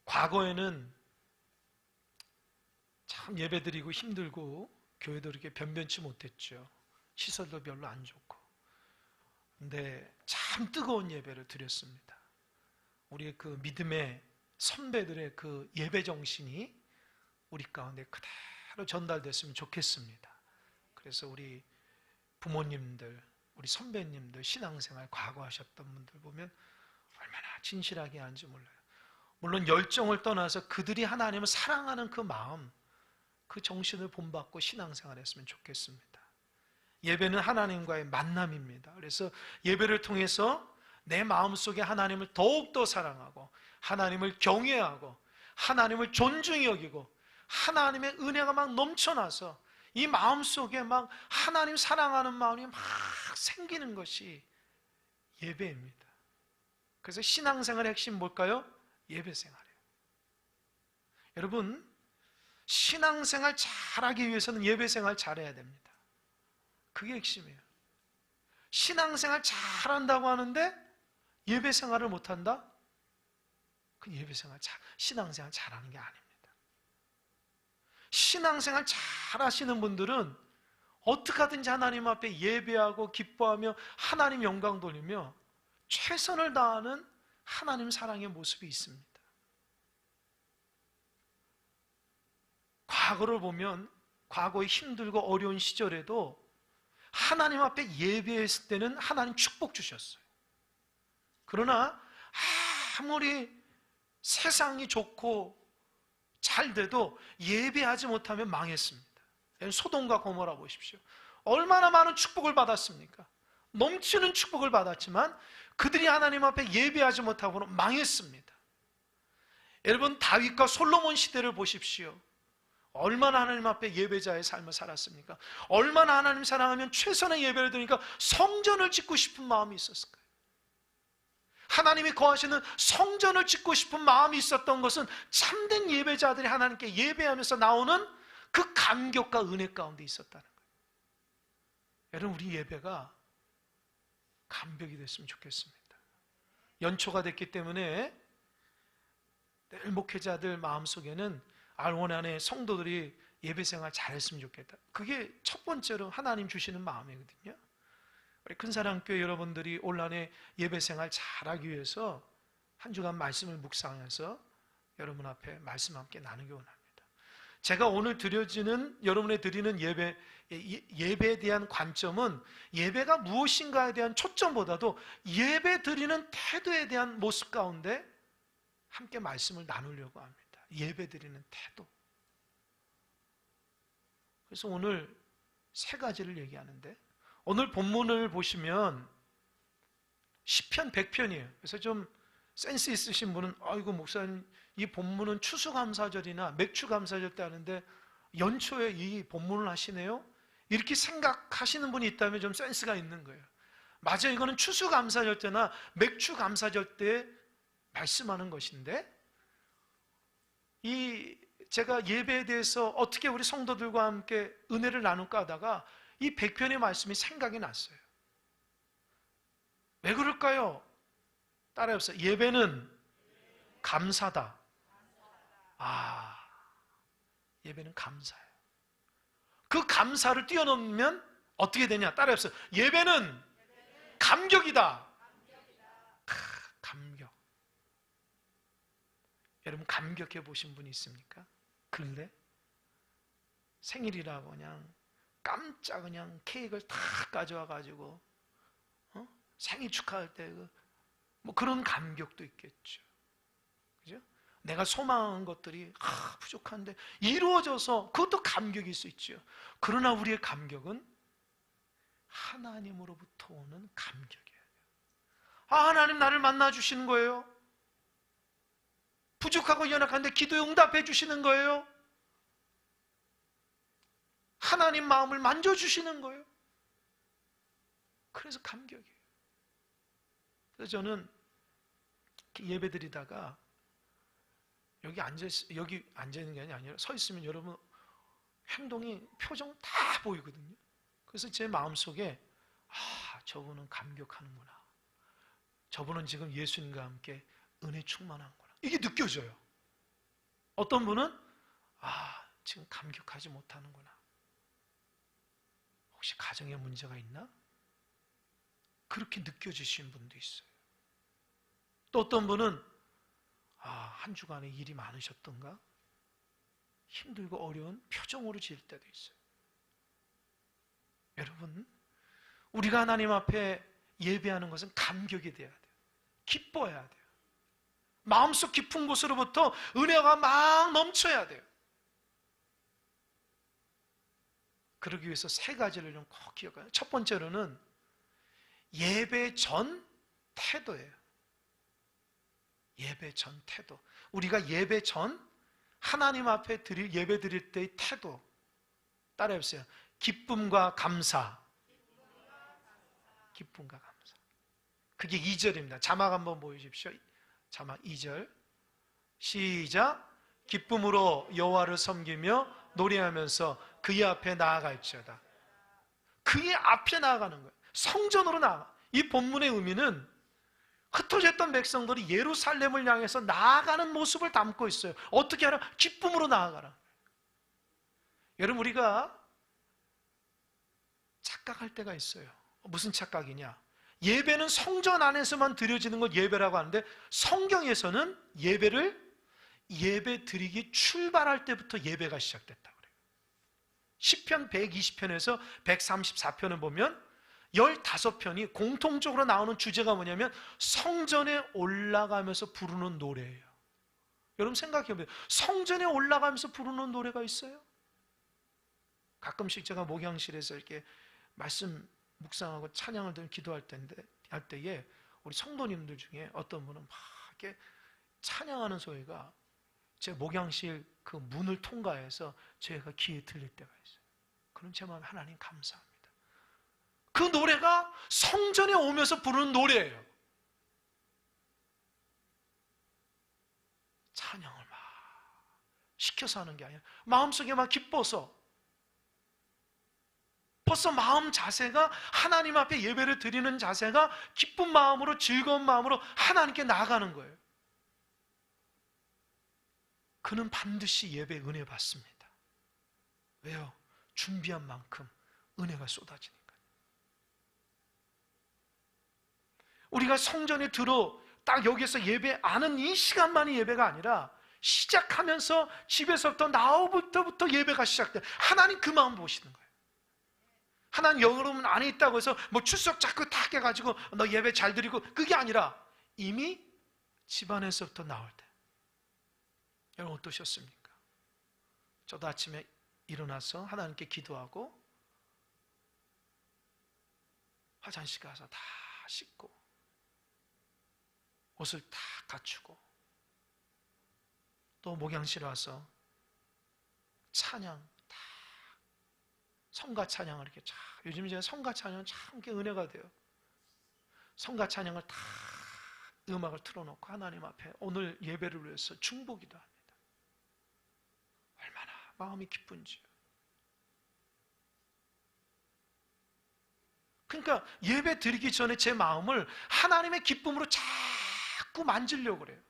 과거에는 참 예배드리고 힘들고 교회도 이렇게 변변치 못했죠. 시설도 별로 안 좋고. 근데 참 뜨거운 예배를 드렸습니다. 우리의 그 믿음의 선배들의 그 예배 정신이 우리 가운데 그대로 전달됐으면 좋겠습니다. 그래서 우리 부모님들, 우리 선배님들 신앙생활 과거하셨던 분들 보면 얼마나 진실하게 하는지 몰라요. 물론 열정을 떠나서 그들이 하나님을 사랑하는 그 마음, 그 정신을 본받고 신앙생활 했으면 좋겠습니다. 예배는 하나님과의 만남입니다. 그래서 예배를 통해서 내 마음속에 하나님을 더욱더 사랑하고 하나님을 경외하고 하나님을 존중히 여기고 하나님의 은혜가 막 넘쳐나서 이 마음속에 막 하나님 사랑하는 마음이 막 생기는 것이 예배입니다. 그래서 신앙생활의 핵심 뭘까요? 예배생활이에요. 여러분, 신앙생활 잘하기 위해서는 예배생활 잘해야 됩니다. 그게 핵심이에요. 신앙생활 잘한다고 하는데 예배생활을 못한다? 그 신앙생활 잘하는 게 아닙니다. 신앙생활 잘하시는 분들은 어떻게 하든지 하나님 앞에 예배하고 기뻐하며 하나님 영광 돌리며 최선을 다하는 하나님 사랑의 모습이 있습니다. 과거를 보면 과거의 힘들고 어려운 시절에도 하나님 앞에 예배했을 때는 하나님 축복 주셨어요. 그러나 아무리 세상이 좋고 잘 돼도 예배하지 못하면 망했습니다. 소돔과 고모라 보십시오. 얼마나 많은 축복을 받았습니까? 넘치는 축복을 받았지만 그들이 하나님 앞에 예배하지 못하고는 망했습니다. 여러분, 다윗과 솔로몬 시대를 보십시오. 얼마나 하나님 앞에 예배자의 삶을 살았습니까? 얼마나 하나님 사랑하면 최선의 예배를 드리니까 성전을 짓고 싶은 마음이 있었을까요? 하나님이 거하시는 성전을 짓고 싶은 마음이 있었던 것은 참된 예배자들이 하나님께 예배하면서 나오는 그 감격과 은혜 가운데 있었다는 거예요. 여러분, 우리 예배가 감격이 됐으면 좋겠습니다. 연초가 됐기 때문에 늘 목회자들 마음속에는 올 한해 성도들이 예배생활 잘했으면 좋겠다. 그게 첫 번째로 하나님 주시는 마음이거든요. 우리 큰사랑교회 여러분들이 올 한해 예배생활 잘하기 위해서 한 주간 말씀을 묵상해서 여러분 앞에 말씀 함께 나누기 원합니다. 제가 오늘 여러분에 드리는 예배에 대한 관점은 예배가 무엇인가에 대한 초점보다도 예배 드리는 태도에 대한 모습 가운데 함께 말씀을 나누려고 합니다. 예배 드리는 태도. 그래서 오늘 세 가지를 얘기하는데, 오늘 본문을 보시면 시편 100편이에요. 그래서 좀 센스 있으신 분은 아이고 목사님, 이 본문은 추수감사절이나 맥추감사절 때 하는데 연초에 이 본문을 하시네요? 이렇게 생각하시는 분이 있다면 좀 센스가 있는 거예요. 맞아요. 이거는 추수감사절 때나 맥추감사절 때 말씀하는 것인데, 제가 예배에 대해서 어떻게 우리 성도들과 함께 은혜를 나눌까 하다가 이 100편의 말씀이 생각이 났어요. 왜 그럴까요? 따라해보세요. 예배는 감사다. 예배는 감사예요. 그 감사를 뛰어넘으면 어떻게 되냐? 따라해보세요. 예배는 감격이다. 감격. 여러분, 감격해 보신 분이 있습니까? 근래 생일이라고 그냥 깜짝 그냥 케이크를 다 가져와 가지고 생일 축하할 때 뭐 그런 감격도 있겠죠. 그죠? 내가 소망한 것들이 부족한데 이루어져서 그것도 감격일 수 있죠. 그러나 우리의 감격은 하나님으로부터 오는 감격이에요. 하나님 나를 만나 주시는 거예요. 부족하고 연약한데 기도에 응답해 주시는 거예요. 하나님 마음을 만져주시는 거예요. 그래서 감격이에요. 그래서 저는 예배 드리다가 여기 앉아있는 게 아니라 서 있으면 여러분 행동이, 표정 다 보이거든요. 그래서 제 마음속에 저분은 감격하는구나. 저분은 지금 예수님과 함께 은혜 충만한구나. 이게 느껴져요. 어떤 분은 지금 감격하지 못하는구나. 혹시 가정에 문제가 있나? 그렇게 느껴지신 분도 있어요. 또 어떤 분은 한 주간에 일이 많으셨던가? 힘들고 어려운 표정으로 지을 때도 있어요. 여러분, 우리가 하나님 앞에 예배하는 것은 감격이 돼야 돼요. 기뻐해야 돼요. 마음속 깊은 곳으로부터 은혜가 막 넘쳐야 돼요. 그러기 위해서 세 가지를 좀 꼭 기억해요. 첫 번째로는 예배 전 태도예요. 예배 전 태도. 우리가 예배 전 하나님 앞에 예배 드릴 때의 태도 따라해보세요. 기쁨과 감사. 기쁨과 감사. 그게 2절입니다. 자막 한번 보여주십시오. 자막 2절. 시작. 기쁨으로 여호와를 섬기며 노래하면서 그의 앞에 나아갈지어다. 그의 앞에 나아가는 거예요. 성전으로 나아가. 이 본문의 의미는 흩어져 있던 백성들이 예루살렘을 향해서 나아가는 모습을 담고 있어요. 어떻게 하라? 기쁨으로 나아가라. 여러분, 우리가 착각할 때가 있어요. 무슨 착각이냐? 예배는 성전 안에서만 드려지는 걸 예배라고 하는데, 성경에서는 예배 드리기 출발할 때부터 예배가 시작됐다 그래요. 시편 120편에서 134편을 보면 15편이 공통적으로 나오는 주제가 뭐냐면 성전에 올라가면서 부르는 노래예요. 여러분 생각해보세요. 성전에 올라가면서 부르는 노래가 있어요? 가끔씩 제가 목양실에서 이렇게 말씀 묵상하고 찬양을 들으며 기도할 때에 우리 성도님들 중에 어떤 분은 막 이렇게 찬양하는 소리가 제 목양실 그 문을 통과해서 제가 귀에 들릴 때가 있어요. 그럼 제 마음에 하나님 감사합니다. 그 노래가 성전에 오면서 부르는 노래예요. 찬양을 막 시켜서 하는 게 아니라 마음속에 막 기뻐서, 벌써 마음 자세가 하나님 앞에 예배를 드리는 자세가 기쁜 마음으로, 즐거운 마음으로 하나님께 나아가는 거예요. 그는 반드시 예배 은혜 받습니다. 왜요? 준비한 만큼 은혜가 쏟아지니까. 우리가 성전에 딱 여기서 예배하는 이 시간만이 예배가 아니라 시작하면서 집에서부터 나올 때부터 예배가 시작돼. 하나님 그 마음 보시는 거예요. 하나님 여러분 안에 있다고 해서 뭐 출석 자꾸 딱 해가지고 너 예배 잘 드리고, 그게 아니라 이미 집안에서부터 나올 때. 여러분 어떠셨습니까? 저도 아침에 일어나서 하나님께 기도하고 화장실 가서 다 씻고 옷을 다 갖추고 또 목양실 와서 찬양 다 성가 찬양을 이렇게 요즘 제가 성가 찬양 참 은혜가 돼요. 성가 찬양을 다 음악을 틀어놓고 하나님 앞에 오늘 예배를 위해서 중보기도 합니다. 얼마나 마음이 기쁜지요. 그러니까 예배 드리기 전에 제 마음을 하나님의 기쁨으로 자꾸 만지려고 그래요.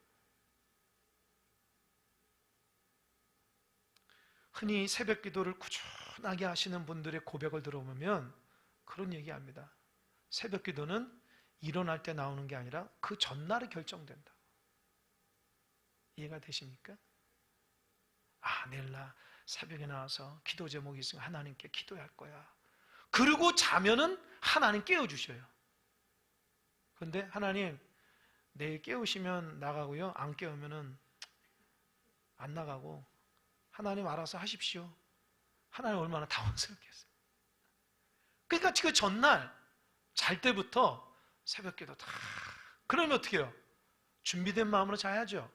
흔히 새벽 기도를 꾸준하게 하시는 분들의 고백을 들어보면 그런 얘기합니다. 새벽 기도는 일어날 때 나오는 게 아니라 그 전날에 결정된다. 이해가 되십니까? 내일 나 새벽에 나와서 기도 제목이 있으면 하나님께 기도할 거야. 그러고 자면은 하나님 깨워주셔요. 그런데 하나님 내일 깨우시면 나가고요, 안 깨우면은 안 나가고 하나님 알아서 하십시오. 하나님 얼마나 당황스럽겠어요. 그러니까 그 전날 잘 때부터 새벽기도 다. 그러면 어떻게 해요? 준비된 마음으로 자야죠.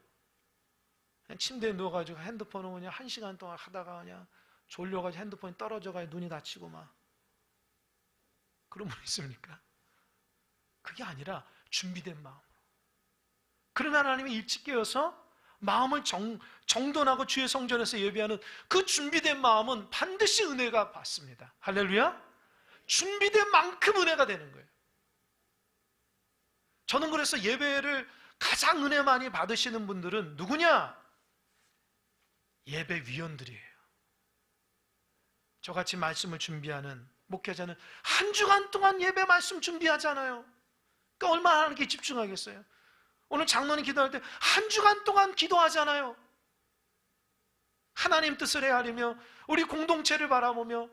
그냥 침대에 누워가지고 핸드폰을 그냥 1시간 동안 하다가 그냥 졸려가지고 핸드폰이 떨어져가지고 눈이 다치고 막 그런 분 있습니까? 그게 아니라 준비된 마음으로. 그러면 하나님이 일찍 깨어서 마음을 정돈하고 주의 성전에서 예배하는 그 준비된 마음은 반드시 은혜가 받습니다. 할렐루야. 준비된 만큼 은혜가 되는 거예요. 저는 그래서 예배를 가장 은혜 많이 받으시는 분들은 누구냐? 예배위원들이에요. 저같이 말씀을 준비하는 목회자는 한 주간 동안 예배 말씀 준비하잖아요. 그러니까 얼마나 하나님께 집중하겠어요. 오늘 장로님 기도할 때 한 주간 동안 기도하잖아요. 하나님 뜻을 헤아리며 우리 공동체를 바라보며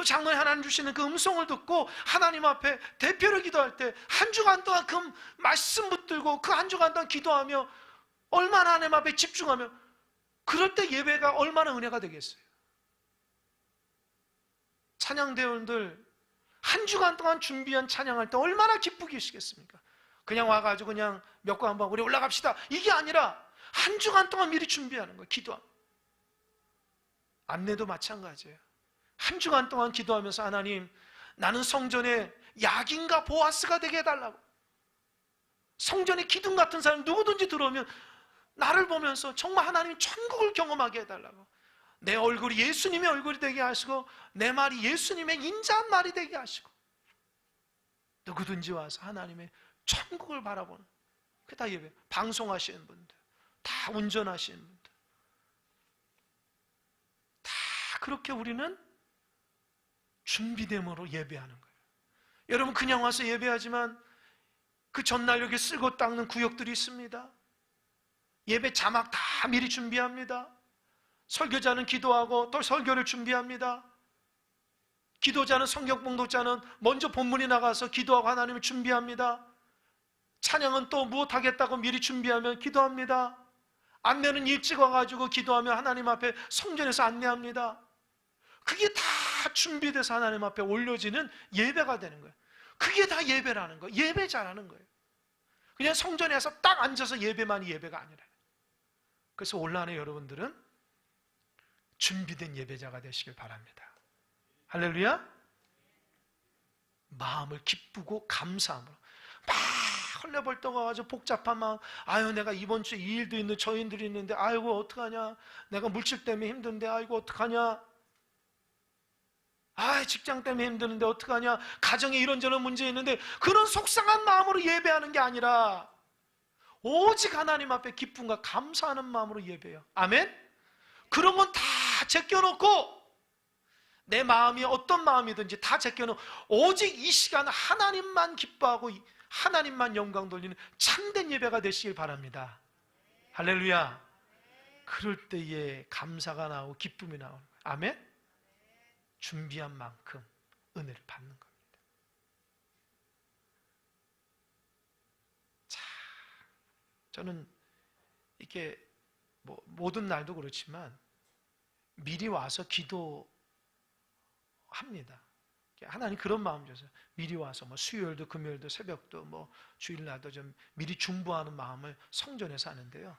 장로님 하나님 주시는 그 음성을 듣고 하나님 앞에 대표로 기도할 때 한 주간 동안 그 말씀 붙들고 그 한 주간 동안 기도하며 얼마나 하나님 앞에 집중하며 그럴 때 예배가 얼마나 은혜가 되겠어요. 찬양대원들 한 주간 동안 준비한 찬양할 때 얼마나 기쁘게 계시겠습니까? 그냥 와가지고 그냥 몇 거 한번 우리 올라갑시다 이게 아니라 한 주간 동안 미리 준비하는 거예요. 기도하면. 안내도 마찬가지예요. 한 주간 동안 기도하면서 하나님 나는 성전에 야긴과 보아스가 되게 해달라고. 성전에 기둥 같은 사람 누구든지 들어오면 나를 보면서 정말 하나님 천국을 경험하게 해달라고. 내 얼굴이 예수님의 얼굴이 되게 하시고 내 말이 예수님의 인자한 말이 되게 하시고 누구든지 와서 하나님의 천국을 바라보는 그게 다 예배. 방송하시는 분들, 다 운전하시는 분들 다 그렇게 우리는 준비됨으로 예배하는 거예요. 여러분 그냥 와서 예배하지만 그 전날 여기 쓸고 닦는 구역들이 있습니다. 예배 자막 다 미리 준비합니다. 설교자는 기도하고 또 설교를 준비합니다. 기도자는 성경 봉독자는 먼저 본문에 나가서 기도하고 하나님을 준비합니다. 찬양은 또 무엇하겠다고 미리 준비하면 기도합니다. 안내는 일찍 와가지고 기도하며 하나님 앞에 성전에서 안내합니다. 그게 다 준비돼서 하나님 앞에 올려지는 예배가 되는 거예요. 그게 다 예배라는 거예요. 예배 잘하는 거예요. 그냥 성전에서 딱 앉아서 예배만이 예배가 아니라. 그래서 올 한해 여러분들은 준비된 예배자가 되시길 바랍니다. 할렐루야. 마음을 기쁘고 감사함으로 막 헐레벌떡 와가지고 복잡한 마음, 아유 내가 이번 주에 이 일도 있는데 저 일들이 있는데 아이고 어떡하냐, 내가 물질 때문에 힘든데 아이고 어떡하냐, 아 직장 때문에 힘드는데 어떡하냐, 가정에 이런저런 문제 있는데 그런 속상한 마음으로 예배하는 게 아니라 오직 하나님 앞에 기쁨과 감사하는 마음으로 예배해요. 아멘. 그런 건 다 제껴놓고 내 마음이 어떤 마음이든지 다 제껴놓고 오직 이 시간 하나님만 기뻐하고 하나님만 영광 돌리는 참된 예배가 되시길 바랍니다. 할렐루야. 그럴 때에 감사가 나오고 기쁨이 나오는 거예요. 아멘. 준비한 만큼 은혜를 받는 겁니다. 자, 저는 이렇게 모든 날도 그렇지만 미리 와서 기도합니다. 하나님 그런 마음 주세요. 미리 와서 수요일도 금요일도 새벽도 주일날도 좀 미리 중보하는 마음을 성전에서 하는데요.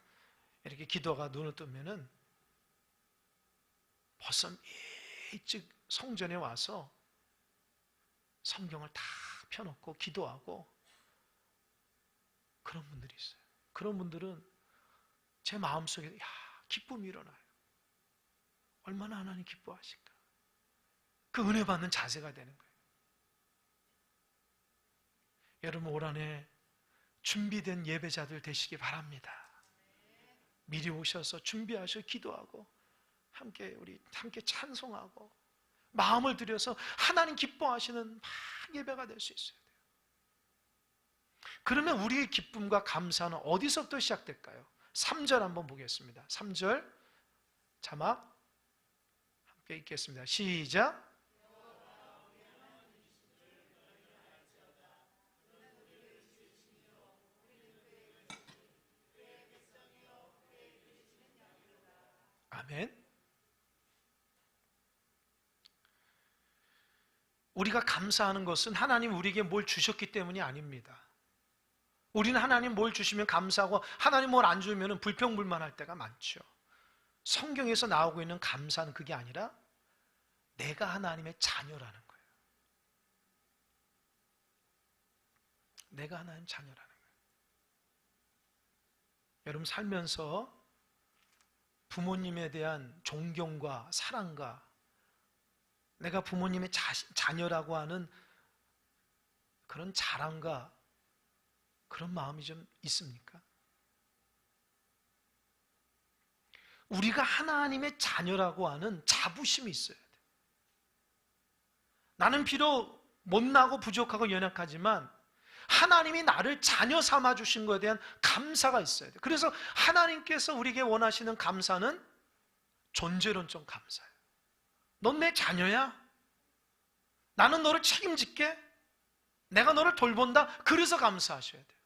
이렇게 기도가 눈을 뜨면은 벌써 일찍 성전에 와서 성경을 다 펴놓고 기도하고 그런 분들이 있어요. 그런 분들은 제 마음속에 기쁨이 일어나요. 얼마나 하나님 기뻐하실까. 그 은혜 받는 자세가 되는 거예요. 여러분 올 한해 준비된 예배자들 되시기 바랍니다. 미리 오셔서 준비하셔 기도하고 우리 함께 찬송하고 마음을 들여서 하나님 기뻐하시는 막 예배가 될 수 있어야 돼요. 그러면 우리의 기쁨과 감사는 어디서부터 시작될까요? 3절 한번 보겠습니다. 3절 자막 함께 읽겠습니다. 시작. 아멘. 우리가 감사하는 것은 하나님 우리에게 뭘 주셨기 때문이 아닙니다. 우리는 하나님 뭘 주시면 감사하고 하나님 뭘 안 주면 불평불만할 때가 많죠. 성경에서 나오고 있는 감사는 그게 아니라 내가 하나님의 자녀라는 거예요. 내가 하나님 자녀라는 거예요. 여러분 살면서 부모님에 대한 존경과 사랑과 내가 부모님의 자녀라고 하는 그런 자랑과 그런 마음이 좀 있습니까? 우리가 하나님의 자녀라고 하는 자부심이 있어야 돼. 나는 비록 못나고 부족하고 연약하지만 하나님이 나를 자녀 삼아 주신 것에 대한 감사가 있어야 돼. 그래서 하나님께서 우리에게 원하시는 감사는 존재론적 감사예요. 넌 내 자녀야. 나는 너를 책임질게. 내가 너를 돌본다. 그래서 감사하셔야 돼요.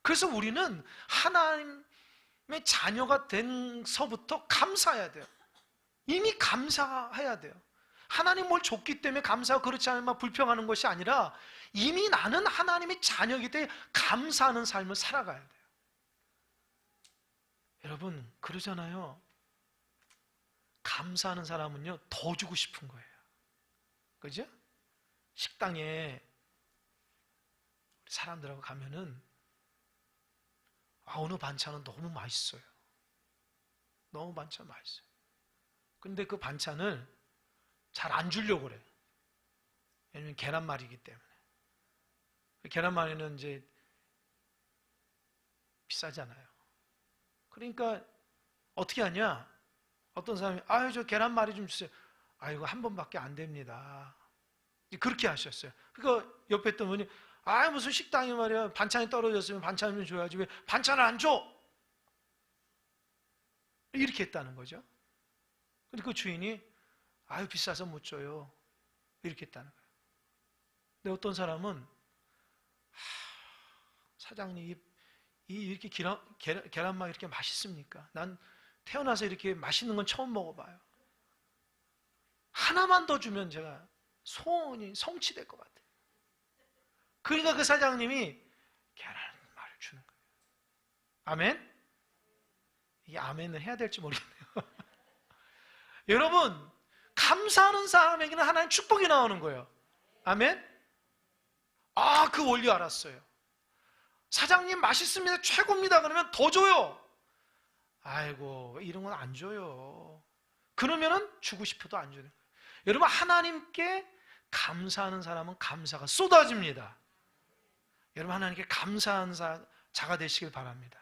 그래서 우리는 하나님의 자녀가 된서부터 감사해야 돼요. 이미 감사해야 돼요. 하나님 뭘 줬기 때문에 감사하고 그렇지 않으면 불평하는 것이 아니라 이미 나는 하나님의 자녀이기 때문에 감사하는 삶을 살아가야 돼요. 여러분 그러잖아요. 감사하는 사람은요 더 주고 싶은 거예요. 그죠? 식당에 사람들하고 가면은 오늘 반찬은 너무 맛있어요. 너무 반찬 맛있어요. 근데 그 반찬을 잘 안 주려고 그래. 왜냐면 계란말이기 때문에. 계란말이는 이제 비싸잖아요. 그러니까 어떻게 하냐? 어떤 사람이 저 계란말이 좀 주세요. 이거 한 번밖에 안 됩니다. 그렇게 하셨어요. 그러니까 옆에 있던 분이 무슨 식당이 말이야 반찬이 떨어졌으면 반찬 좀 줘야지 왜 반찬을 안 줘? 이렇게 했다는 거죠. 근데 그 주인이 비싸서 못 줘요. 이렇게 했다는 거예요. 근데 어떤 사람은 사장님 이렇게 계란말이 이렇게 맛있습니까? 난 태어나서 이렇게 맛있는 건 처음 먹어봐요. 하나만 더 주면 제가 소원이 성취될 것 같아요. 그러니까 그 사장님이 계란말이를 주는 거예요. 아멘? 이 아멘을 해야 될지 모르겠네요. 여러분 감사하는 사람에게는 하나님 축복이 나오는 거예요. 아멘? 그 원리 알았어요. 사장님 맛있습니다. 최고입니다. 그러면 더 줘요. 아이고 이런 건 안 줘요. 그러면은 주고 싶어도 안 주는 거예요. 여러분 하나님께 감사하는 사람은 감사가 쏟아집니다. 여러분 하나님께 감사하는 자가 되시길 바랍니다.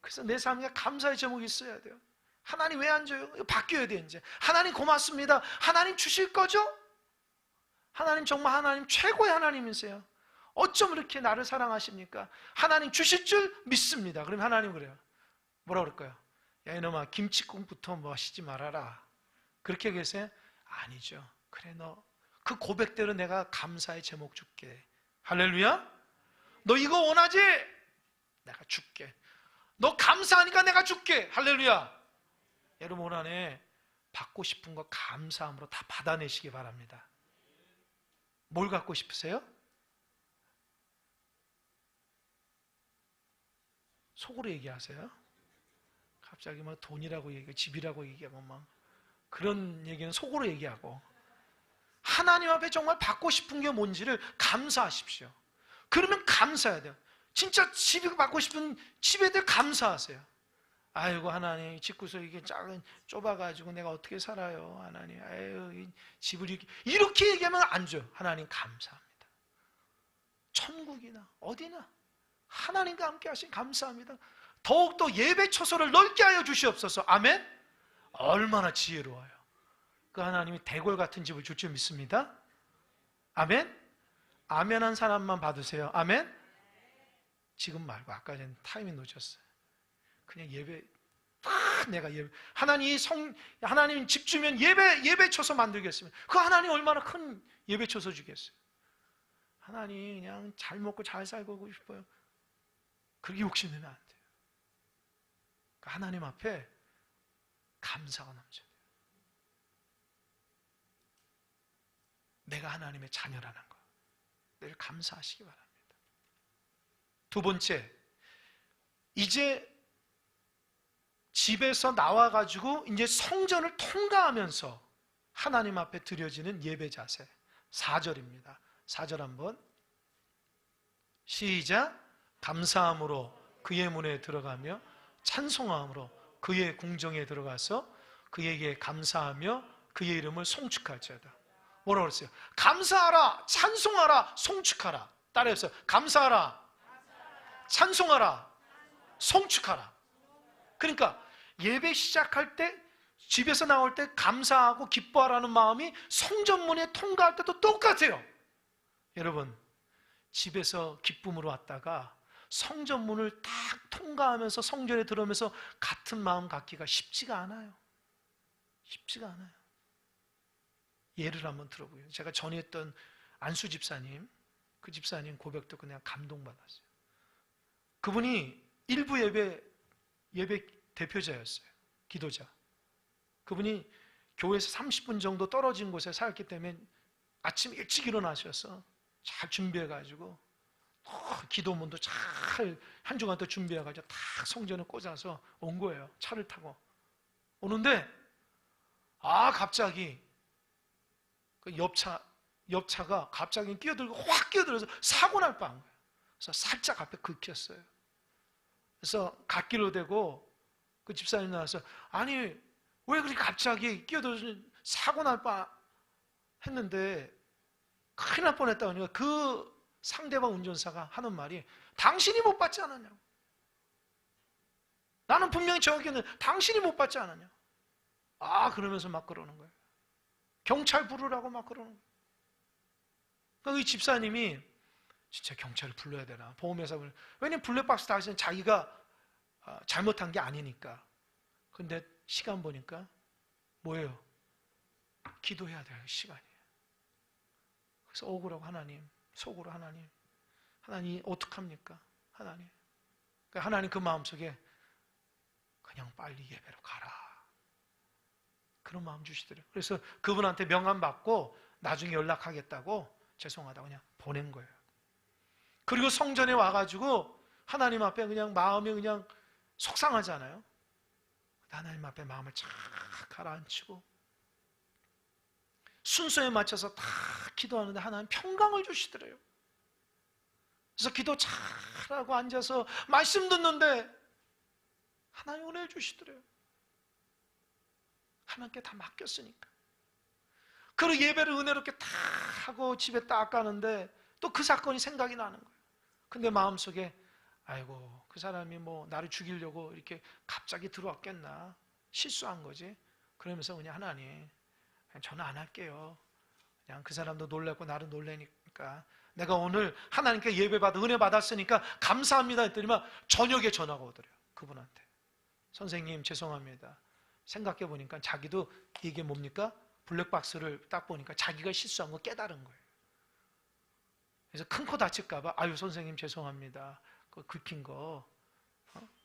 그래서 내 삶에 감사의 제목이 있어야 돼요. 하나님 왜 안 줘요? 이거 바뀌어야 돼 이제. 하나님 고맙습니다. 하나님 주실 거죠? 하나님 정말 하나님 최고의 하나님이세요. 어쩜 이렇게 나를 사랑하십니까? 하나님 주실 줄 믿습니다. 그럼 하나님 그래요. 뭐라 그럴까요? 야 이놈아 김치국부터 뭐 하시지 말아라. 그렇게 계세요? 아니죠. 그래 너 그 고백대로 내가 감사의 제목 줄게. 할렐루야. 너 이거 원하지? 내가 줄게. 너 감사하니까 내가 줄게. 할렐루야. 여러분 올 한해 받고 싶은 거 감사함으로 다 받아내시기 바랍니다. 뭘 갖고 싶으세요? 속으로 얘기하세요? 갑자기 막 돈이라고 얘기하고 집이라고 얘기하고 막 그런 얘기는 속으로 얘기하고 하나님 앞에 정말 받고 싶은 게 뭔지를 감사하십시오. 그러면 감사해야 돼요. 진짜 집이 받고 싶은 집에 대해 감사하세요. 아이고 하나님 집구석 이게 좁아가지고 내가 어떻게 살아요 하나님. 이 집을 이렇게 얘기하면 안 줘요. 하나님 감사합니다. 천국이나 어디나 하나님과 함께 하신 감사합니다. 더욱더 예배 처소를 넓게 하여 주시옵소서. 아멘. 얼마나 지혜로워요. 그 하나님이 대궐 같은 집을 줄 줄 믿습니다. 아멘. 아멘한 사람만 받으세요. 아멘. 지금 말고 아까 전에 타이밍 놓쳤어요. 그냥 예배 내가 예배 하나님 집 주면 예배 처소 만들겠습니다. 그 하나님 얼마나 큰 예배 처소 주겠어요. 하나님 그냥 잘 먹고 잘 살고 싶어요. 그렇게 욕심내면 안 돼요. 하나님 앞에 감사가 넘쳐요. 내가 하나님의 자녀라는 거 늘 감사하시기 바랍니다. 두 번째, 이제 집에서 나와가지고 이제 성전을 통과하면서 하나님 앞에 드려지는 예배 자세 4절입니다. 4절 한번 시작. 감사함으로 그의 문에 들어가며 찬송함으로 그의 궁정에 들어가서 그에게 감사하며 그의 이름을 송축할지어다. 뭐라고 그랬어요? 감사하라, 찬송하라, 송축하라. 따라해서 감사하라, 찬송하라, 송축하라. 그러니까 예배 시작할 때, 집에서 나올 때 감사하고 기뻐하라는 마음이 성전문에 통과할 때도 똑같아요. 여러분, 집에서 기쁨으로 왔다가 성전문을 딱 통과하면서 성전에 들어오면서 같은 마음 갖기가 쉽지가 않아요. 쉽지가 않아요. 예를 한번 들어보게요. 제가 전에 했던 안수 집사님, 그 집사님 고백 듣고 그냥 감동받았어요. 그분이 일부 예배 대표자였어요. 기도자. 그분이 교회에서 30분 정도 떨어진 곳에 살았기 때문에 아침 일찍 일어나셔서 잘 준비해가지고 기도문도 잘 한 주간 또 준비해가지고 다 성전에 꽂아서 온 거예요. 차를 타고 오는데 갑자기 그 옆차가 갑자기 확 끼어들어서 사고 날 뻔한 거예요. 그래서 살짝 앞에 긁혔어요. 그래서 갓길로 대고 그 집사님 나와서 아니 왜 그렇게 갑자기 끼어들어서 사고 날 뻔 했는데 큰일 날 뻔했다 그러니까 그 상대방 운전사가 하는 말이 당신이 못 받지 않았냐고. 나는 분명히 정확히 했는데 당신이 못 받지 않았냐. 그러면서 막 그러는 거예요. 경찰 부르라고 막 그러는 거예요. 그러니까 이 집사님이 진짜 경찰을 불러야 되나 보험회사를. 왜냐면 블랙박스 당시는 자기가 잘못한 게 아니니까. 근데 시간 보니까 뭐예요? 기도해야 될 시간이에요. 그래서 억울하고 하나님, 속으로 하나님 어떡합니까? 하나님. 그러니까 하나님 그 마음속에 그냥 빨리 예배로 가라. 그런 마음 주시더래요. 그래서 그분한테 명함 받고 나중에 연락하겠다고 죄송하다고 그냥 보낸 거예요. 그리고 성전에 와가지고 하나님 앞에 그냥 마음이 그냥 속상하잖아요. 하나님 앞에 마음을 착 가라앉히고 순서에 맞춰서 다 기도하는데 하나님 평강을 주시더래요. 그래서 기도 잘하고 앉아서 말씀 듣는데 하나님 은혜 주시더래요. 하나님께 다 맡겼으니까. 그리고 예배를 은혜롭게 다 하고 집에 딱 가는데 또 그 사건이 생각이 나는 거예요. 근데 마음속에 아이고 그 사람이 뭐 나를 죽이려고 이렇게 갑자기 들어왔겠나, 실수한 거지. 그러면서 그냥 하나님 그냥 저는 안 할게요. 그냥 그 사람도 놀랐고 나도 놀래니까 내가 오늘 하나님께 예배받아 은혜 받았으니까 감사합니다 했더니만 저녁에 전화가 오더래요. 그분한테. 선생님 죄송합니다. 생각해 보니까 자기도 이게 뭡니까? 블랙박스를 딱 보니까 자기가 실수한 거 깨달은 거예요. 그래서 큰 코 다칠까봐 아유 선생님 죄송합니다. 그 긁힌 거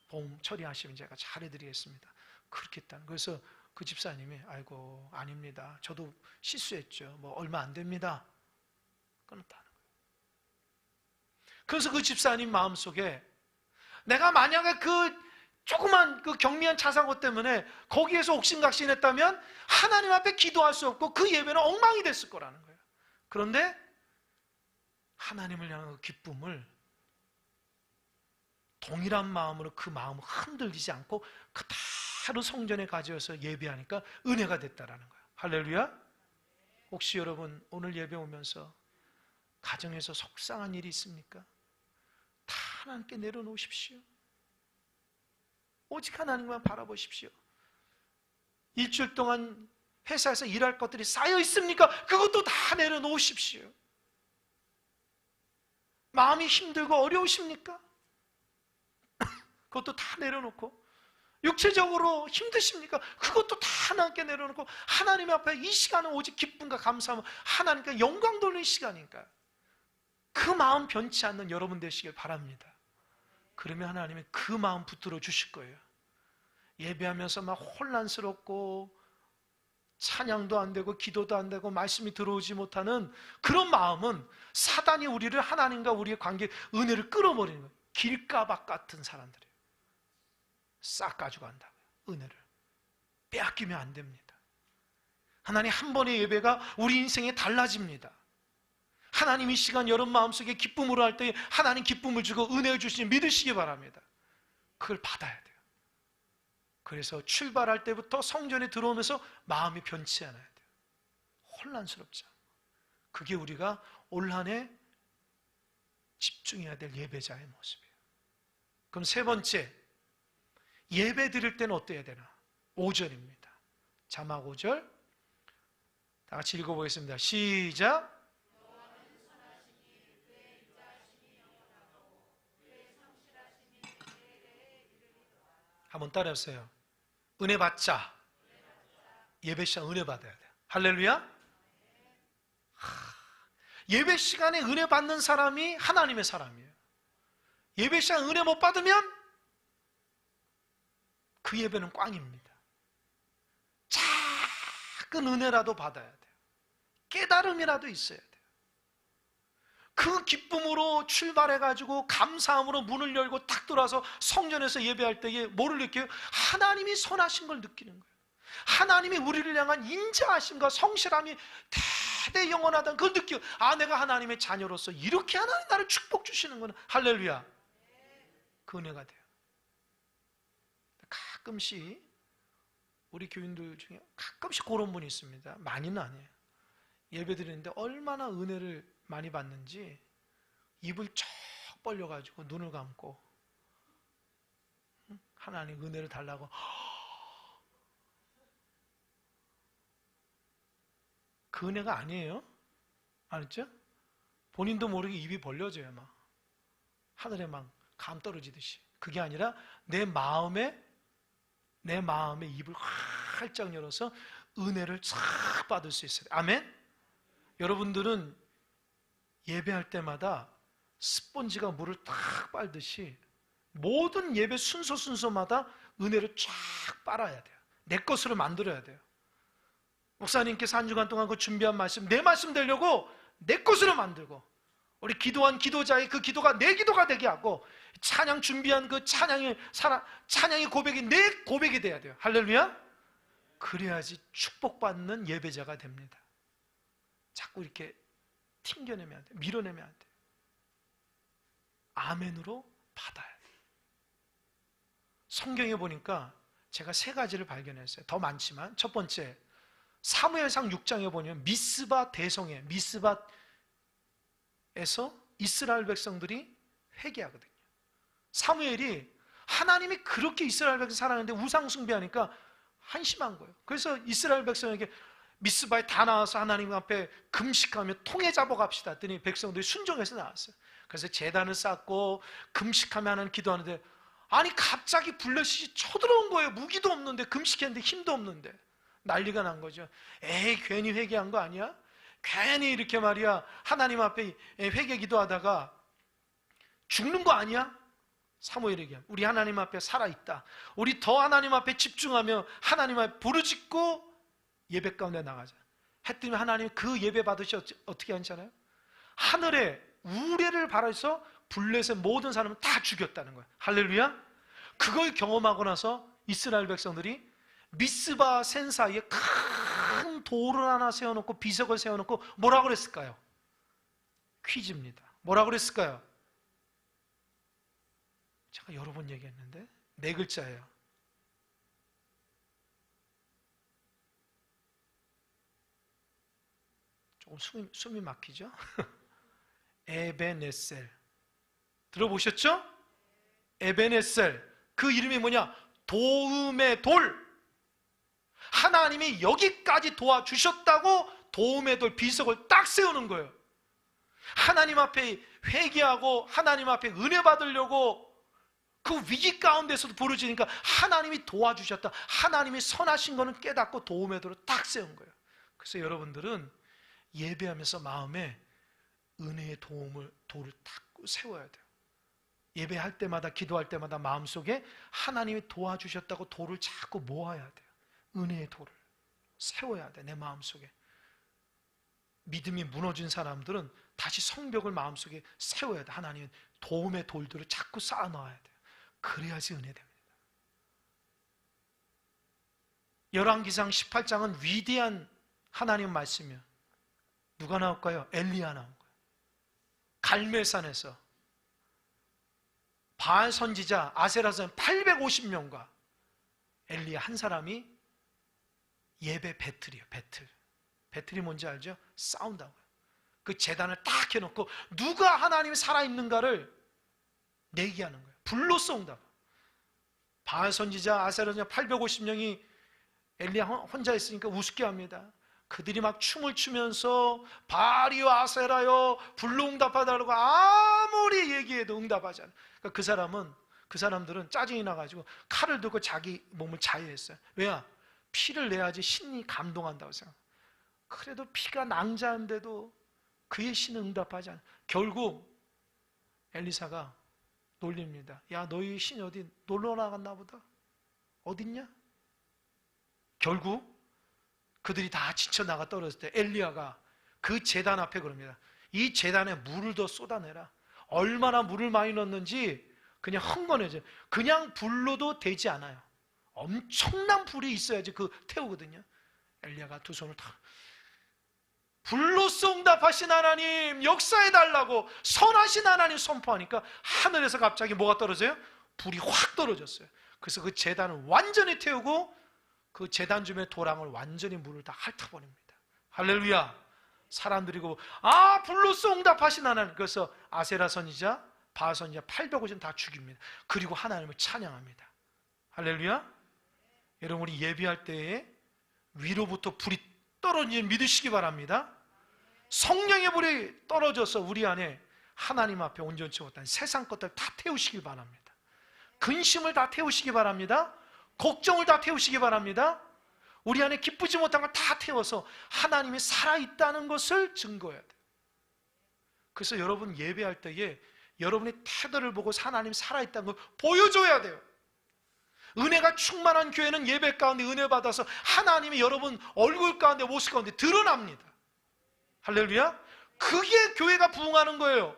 보험 처리하시면 제가 잘해드리겠습니다. 그렇게 했다는. 그래서 그 집사님이 아이고 아닙니다. 저도 실수했죠. 뭐 얼마 안 됩니다. 끊었다는 거예요. 그래서 그 집사님 마음속에 내가 만약에 그 조그만 그 경미한 자사고 때문에 거기에서 옥신각신했다면 하나님 앞에 기도할 수 없고 그 예배는 엉망이 됐을 거라는 거예요. 그런데 하나님을 향한 그 기쁨을 동일한 마음으로 그 마음을 흔들리지 않고 그대로 성전에 가져와서 예배하니까 은혜가 됐다라는 거예요. 할렐루야. 혹시 여러분 오늘 예배 오면서 가정에서 속상한 일이 있습니까? 다 하나님께 내려놓으십시오. 오직 하나님만 바라보십시오. 일주일 동안 회사에서 일할 것들이 쌓여 있습니까? 그것도 다 내려놓으십시오. 마음이 힘들고 어려우십니까? 그것도 다 내려놓고 육체적으로 힘드십니까? 그것도 다 하나님께 내려놓고 하나님 앞에 이 시간은 오직 기쁨과 감사함 하나님께 영광 돌리는 시간이니까 그 마음 변치 않는 여러분 되시길 바랍니다. 그러면 하나님이 그 마음 붙들어 주실 거예요. 예배하면서 막 혼란스럽고 찬양도 안 되고 기도도 안 되고 말씀이 들어오지 못하는 그런 마음은 사단이 우리를 하나님과 우리의 관계 은혜를 끌어버리는 거예요. 길가박 같은 사람들이에요. 싹 가져간다고요. 은혜를 빼앗기면 안 됩니다. 하나님 한 번의 예배가 우리 인생에 달라집니다. 하나님 이 시간 여러분 마음속에 기쁨으로 할 때 하나님 기쁨을 주고 은혜를 주시니 믿으시기 바랍니다. 그걸 받아야 돼요. 그래서 출발할 때부터 성전에 들어오면서 마음이 변치 않아야 돼요. 혼란스럽지 않고. 그게 우리가 올 한 해 집중해야 될 예배자의 모습이에요. 그럼 세 번째, 예배 드릴 때는 어때야 되나? 5절입니다. 자막 5절. 다 같이 읽어보겠습니다. 시작. 한번 따라하세요. 은혜 받자. 예배 시간 은혜 받아야 돼요. 할렐루야. 예배 시간에 은혜 받는 사람이 하나님의 사람이에요. 예배 시간 은혜 못 받으면 그 예배는 꽝입니다. 작은 은혜라도 받아야 돼요. 깨달음이라도 있어야 돼요. 그 기쁨으로 출발해가지고 감사함으로 문을 열고 탁 들어와서 성전에서 예배할 때에 뭐를 느껴요? 하나님이 선하신 걸 느끼는 거예요. 하나님이 우리를 향한 인자하심과 성실함이 대대 영원하다는 그걸 느껴요. 아, 내가 하나님의 자녀로서 이렇게 하나님 나를 축복 주시는구나. 할렐루야. 그 은혜가 돼요. 가끔씩 우리 교인들 중에 가끔씩 그런 분이 있습니다. 많이는 아니에요. 예배 드리는데 얼마나 은혜를 많이 받는지 입을 쩍 벌려가지고 눈을 감고 하나님 은혜를 달라고 그 은혜가 아니에요. 알았죠? 본인도 모르게 입이 벌려져요. 막 하늘에 막 감 떨어지듯이. 그게 아니라 내 마음에 입을 활짝 열어서 은혜를 싹 받을 수 있어요. 아멘? 여러분들은 예배할 때마다 스펀지가 물을 탁 빨듯이 모든 예배 순서마다 은혜를 쫙 빨아야 돼요. 내 것으로 만들어야 돼요. 목사님께서 한 주간 동안 그 준비한 말씀, 내 말씀 되려고 내 것으로 만들고, 우리 기도한 기도자의 그 기도가 내 기도가 되게 하고, 찬양 준비한 그 찬양의 고백이 내 고백이 돼야 돼요. 할렐루야. 그래야지 축복받는 예배자가 됩니다. 자꾸 이렇게 튕겨내면 안 돼. 밀어내면 안 돼. 아멘으로 받아야 돼. 성경에 보니까 제가 3가지를 발견했어요. 더 많지만 첫 번째, 사무엘상 6장에 보면 미스바 대성에, 미스바에서 이스라엘 백성들이 회개하거든요. 사무엘이 하나님이 그렇게 이스라엘 백성 사랑하는데 우상 숭배하니까 한심한 거예요. 그래서 이스라엘 백성에게 미스바에 다 나와서 하나님 앞에 금식하며 통해 잡아갑시다 했더니 백성들이 순종해서 나왔어요. 그래서 제단을 쌓고 금식하며 하나님 기도하는데, 아니 갑자기 블레셋이 쳐들어온 거예요. 무기도 없는데, 금식했는데 힘도 없는데. 난리가 난 거죠. 에이, 괜히 회개한 거 아니야? 괜히 이렇게 말이야 하나님 앞에 회개 기도하다가 죽는 거 아니야? 사무엘에게 우리 하나님 앞에 살아있다, 우리 더 하나님 앞에 집중하며 하나님 앞에 부르짖고 예배 가운데 나가자 했더니 하나님 그 예배 받으시 어떻게 하잖아요? 하늘에 우레를 발해서 블레셋 모든 사람을 다 죽였다는 거예요. 할렐루야. 그걸 경험하고 나서 이스라엘 백성들이 미스바 센 사이에 큰 돌을 하나 세워놓고 비석을 세워놓고 뭐라고 그랬을까요? 퀴즈입니다. 뭐라고 그랬을까요? 제가 여러 번 얘기했는데 4글자예요. 조금 숨이 막히죠? 에베네셀. 들어보셨죠? 에베네셀. 그 이름이 뭐냐? 도움의 돌. 하나님이 여기까지 도와주셨다고 도움의 돌 비석을 딱 세우는 거예요. 하나님 앞에 회개하고 하나님 앞에 은혜 받으려고 그 위기 가운데서도 부르짖으니까 하나님이 도와주셨다, 하나님이 선하신 거는 깨닫고 도움의 돌을 딱 세운 거예요. 그래서 여러분들은 예배하면서 마음에 은혜의 돌을 딱 세워야 돼요. 예배할 때마다 기도할 때마다 마음속에 하나님이 도와주셨다고 돌을 자꾸 모아야 돼요. 은혜의 돌을 세워야 돼. 내 마음속에. 믿음이 무너진 사람들은 다시 성벽을 마음속에 세워야 돼. 하나님은 도움의 돌들을 자꾸 쌓아놔야 돼요. 그래야지 은혜 됩니다. 열왕기상 18장은 위대한 하나님 말씀이에요. 누가 나올까요? 엘리야 나온 거예요. 갈멜산에서 바알 선지자 아세라 선지자 850명과 엘리야 한 사람이 예배 배틀이에요. 배틀이 뭔지 알죠? 싸운다고요. 그 제단을 딱 해놓고 누가 하나님이 살아있는가를 내기하는 거예요. 불로 싸운다고. 바알 선지자, 아세라 선지자 850명이 엘리야 혼자 있으니까 우습게 합니다. 그들이 막 춤을 추면서 바알이여 아세라여 불로 응답하달라고 아무리 얘기해도 응답하지 않아요. 그러니까 그 사람들은 짜증이 나가지고 칼을 들고 자기 몸을 자해했어요. 왜야? 피를 내야지 신이 감동한다고 생각. 그래도 피가 낭자한데도 그의 신은 응답하지 않아요. 결국 엘리사가 놀립니다. 야, 너희 신이 어디 놀러 나갔나 보다. 어딨냐? 결국 그들이 다 지쳐나가 떨어졌을 때 엘리야가 그 제단 앞에 그럽니다. 이 제단에 물을 더 쏟아내라. 얼마나 물을 많이 넣었는지 그냥 흥건해져요. 그냥 불로도 되지 않아요. 엄청난 불이 있어야지 그 태우거든요. 엘리야가 두 손을 다 불로써 응답하신 하나님 역사해달라고 선하신 하나님 선포하니까 하늘에서 갑자기 뭐가 떨어져요? 불이 확 떨어졌어요. 그래서 그 제단을 완전히 태우고 그 제단 주변의 도랑을 완전히 물을 다 핥아버립니다. 할렐루야. 사람들이 불로써 응답하신 하나님. 그래서 아세라 선지자, 바알 선지자 850은 다 죽입니다. 그리고 하나님을 찬양합니다. 할렐루야. 여러분, 우리 예배할 때에 위로부터 불이 떨어지는 믿으시기 바랍니다. 성령의 불이 떨어져서 우리 안에 하나님 앞에 온전치 못한 세상 것들 다 태우시길 바랍니다. 근심을 다 태우시기 바랍니다. 걱정을 다 태우시기 바랍니다. 우리 안에 기쁘지 못한 걸 다 태워서 하나님이 살아있다는 것을 증거해야 돼요. 그래서 여러분 예배할 때에 여러분의 태도를 보고 하나님 살아있다는 걸 보여줘야 돼요. 은혜가 충만한 교회는 예배 가운데 은혜 받아서 하나님이 여러분 얼굴 가운데 모습 가운데 드러납니다. 할렐루야. 그게 교회가 부흥하는 거예요.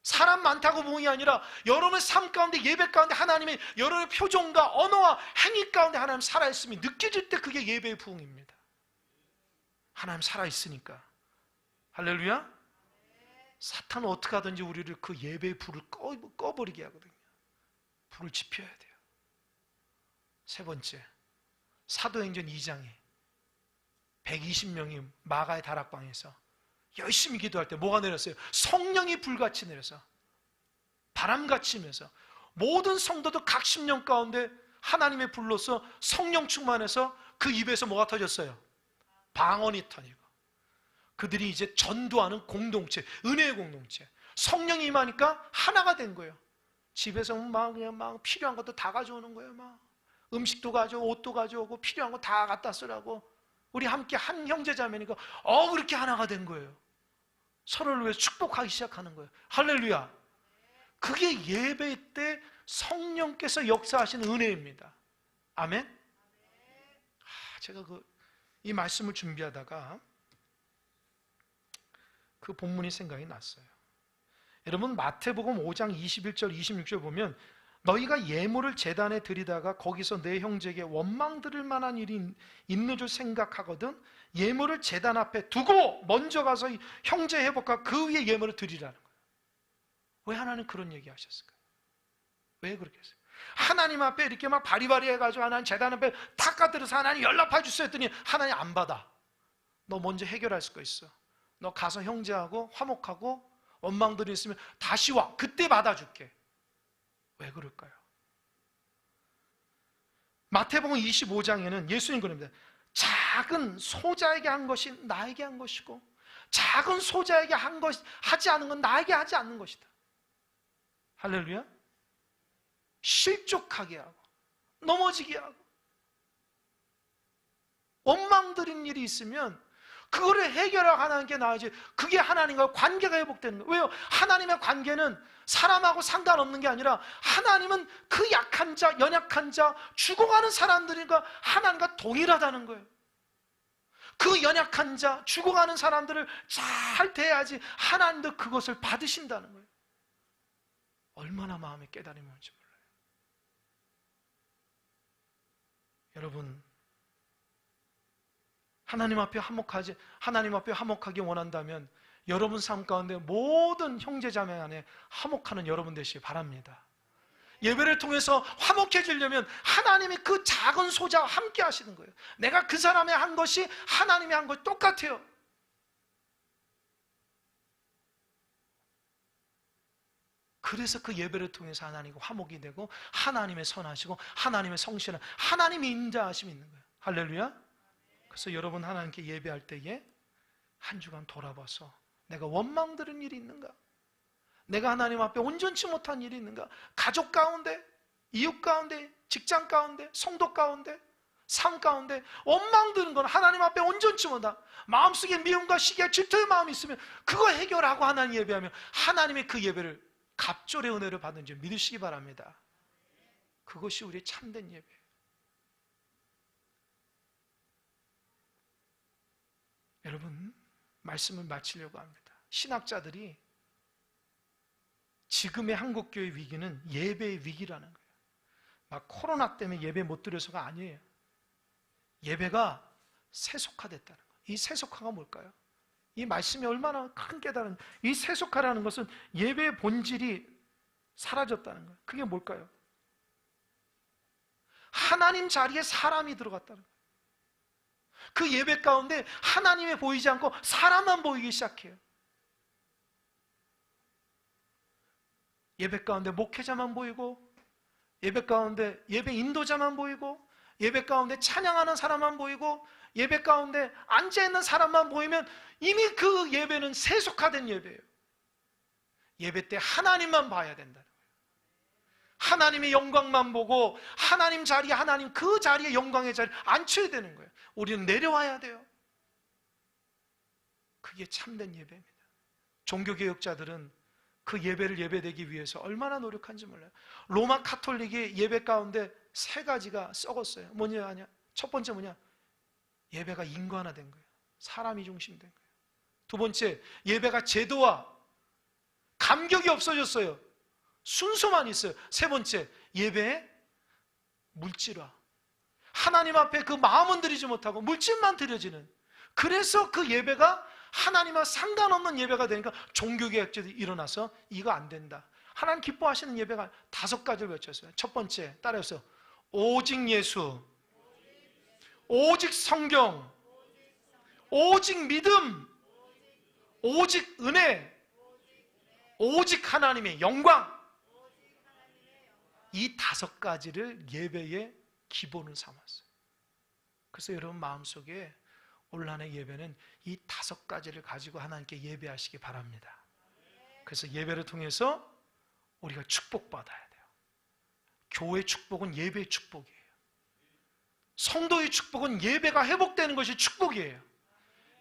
사람 많다고 부흥이 아니라 여러분의 삶 가운데 예배 가운데 하나님의 여러분의 표정과 언어와 행위 가운데 하나님 살아있음이 느껴질 때 그게 예배의 부흥입니다. 하나님 살아있으니까. 할렐루야. 사탄은 어떻게 하든지 우리를 그 예배의 불을 꺼버리게 하거든요. 불을 지펴야 돼요. 세 번째, 사도행전 2장에 120명이 마가의 다락방에서 열심히 기도할 때 뭐가 내렸어요? 성령이 불같이 내려서 바람같이 이면서 모든 성도들 각 10년 가운데 하나님의 불로서 성령 충만해서 그 입에서 뭐가 터졌어요? 방언이 터지고 그들이 이제 전도하는 공동체, 은혜의 공동체. 성령이 임하니까 하나가 된 거예요. 집에서 그냥 필요한 것도 다 가져오는 거예요. 음식도 가져오고 옷도 가져오고 필요한 거 다 갖다 쓰라고. 우리 함께 한 형제자매니까 그렇게 하나가 된 거예요. 서로를 위해서 축복하기 시작하는 거예요. 할렐루야. 그게 예배 때 성령께서 역사하시는 은혜입니다. 아멘. 제가 이 말씀을 준비하다가 그 본문이 생각이 났어요. 여러분 마태복음 5장 21절 26절 보면 너희가 예물을 제단에 드리다가 거기서 내 형제에게 원망 들을 만한 일이 있는 줄 생각하거든 예물을 제단 앞에 두고 먼저 가서 형제 회복과 그 위에 예물을 드리라는 거예요. 왜 하나님 그런 얘기 하셨을까요? 왜 그렇게 했어요? 하나님 앞에 이렇게 막 바리바리 해가지고 하나님 제단 앞에 탁 까들어서 하나님 연락해 주세요 했더니 하나님 안 받아. 너 먼저 해결할 수가 있어. 너 가서 형제하고 화목하고 원망들이 있으면 다시 와. 그때 받아줄게. 왜 그럴까요? 마태복음 25장에는 예수님 그럽니다. 작은 소자에게 한 것이 나에게 한 것이고 작은 소자에게 하지 않은 건 나에게 하지 않는 것이다. 할렐루야. 실족하게 하고 넘어지게 하고 원망드린 일이 있으면 그거를 해결하고 하는 게 나아지. 그게 하나님과 관계가 회복되는 거예요. 왜요? 하나님의 관계는 사람하고 상관없는 게 아니라 하나님은 그 약한 자, 연약한 자, 죽어가는 사람들과 하나님과 동일하다는 거예요. 그 연약한 자, 죽어가는 사람들을 잘 대해야지 하나님도 그것을 받으신다는 거예요. 얼마나 마음에 깨달음이 올지 몰라요. 여러분, 하나님 앞에 화목하기 원한다면 여러분 삶 가운데 모든 형제자매 안에 화목하는 여러분 되시기 바랍니다. 예배를 통해서 화목해지려면 하나님이 그 작은 소자와 함께 하시는 거예요. 내가 그 사람의 한 것이 하나님이 한 것이 똑같아요. 그래서 그 예배를 통해서 하나님과 화목이 되고 하나님의 선하시고 하나님의 성실한 하나님의 인자하심이 있는 거예요. 할렐루야. 그래서 여러분 하나님께 예배할 때에 한 주간 돌아봐서 내가 원망 들은 일이 있는가? 내가 하나님 앞에 온전치 못한 일이 있는가? 가족 가운데, 이웃 가운데, 직장 가운데, 성도 가운데, 삶 가운데 원망 드는 건 하나님 앞에 온전치 못한 마음속에 미움과 시기와 질투의 마음이 있으면 그거 해결하고 하나님 예배하면 하나님의 그 예배를 갑절의 은혜를 받은 줄 믿으시기 바랍니다. 그것이 우리의 참된 예배예요. 여러분, 말씀을 마치려고 합니다. 신학자들이 지금의 한국교회 위기는 예배의 위기라는 거예요. 막 코로나 때문에 예배 못 드려서가 아니에요. 예배가 세속화됐다는 거예요. 이 세속화가 뭘까요? 이 말씀이 얼마나 큰 깨달은, 이 세속화라는 것은 예배의 본질이 사라졌다는 거예요. 그게 뭘까요? 하나님 자리에 사람이 들어갔다는 거예요. 그 예배 가운데 하나님이 보이지 않고 사람만 보이기 시작해요. 예배 가운데 목회자만 보이고, 예배 가운데 예배 인도자만 보이고, 예배 가운데 찬양하는 사람만 보이고, 예배 가운데 앉아있는 사람만 보이면 이미 그 예배는 세속화된 예배예요. 예배 때 하나님만 봐야 된다는 거예요. 하나님의 영광만 보고 하나님 자리에, 하나님 그 자리에, 영광의 자리에 앉혀야 되는 거예요. 우리는 내려와야 돼요. 그게 참된 예배입니다. 종교개혁자들은 그 예배를 예배되기 위해서 얼마나 노력한지 몰라요. 로마 카톨릭의 예배 가운데 세 가지가 썩었어요. 뭐냐? 첫 번째 뭐냐? 예배가 인간화된 거예요. 사람이 중심된 거예요. 두 번째, 예배가 제도화, 감격이 없어졌어요. 순서만 있어요. 세 번째, 예배의 물질화. 하나님 앞에 그 마음은 드리지 못하고 물질만 드려지는, 그래서 그 예배가 하나님과 상관없는 예배가 되니까 종교개혁자들이 일어나서 이거 안 된다. 하나님 기뻐하시는 예배가 5가지를 외쳤어요. 첫 번째, 따라해서 오직 예수, 오직 성경, 오직 믿음, 오직 은혜, 오직 하나님의 영광. 이 5가지를 예배의 기본을 삼았어요. 그래서 여러분 마음속에 올 한해 예배는 이 5가지를 가지고 하나님께 예배하시기 바랍니다. 그래서 예배를 통해서 우리가 축복받아야 돼요. 교회의 축복은 예배의 축복이에요. 성도의 축복은 예배가 회복되는 것이 축복이에요.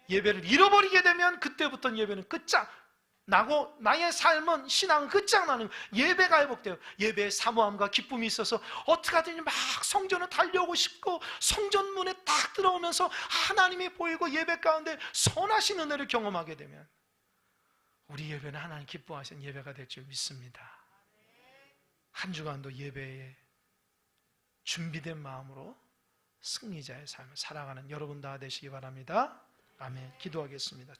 예배를 잃어버리게 되면 그때부터는 예배는 끝장나고 나의 삶은, 신앙은 끝장나는 거예요. 예배가 회복돼요. 예배에 사모함과 기쁨이 있어서 어떻게 하든지 막 성전을 달려오고 싶고, 성전문에 딱 들어오면서 하나님이 보이고 예배 가운데 선하신 은혜를 경험하게 되면 우리 예배는 하나님 기뻐하시는 예배가 될 줄 믿습니다. 한 주간도 예배에 준비된 마음으로 승리자의 삶을 살아가는 여러분 다 되시기 바랍니다. 아멘. 기도하겠습니다.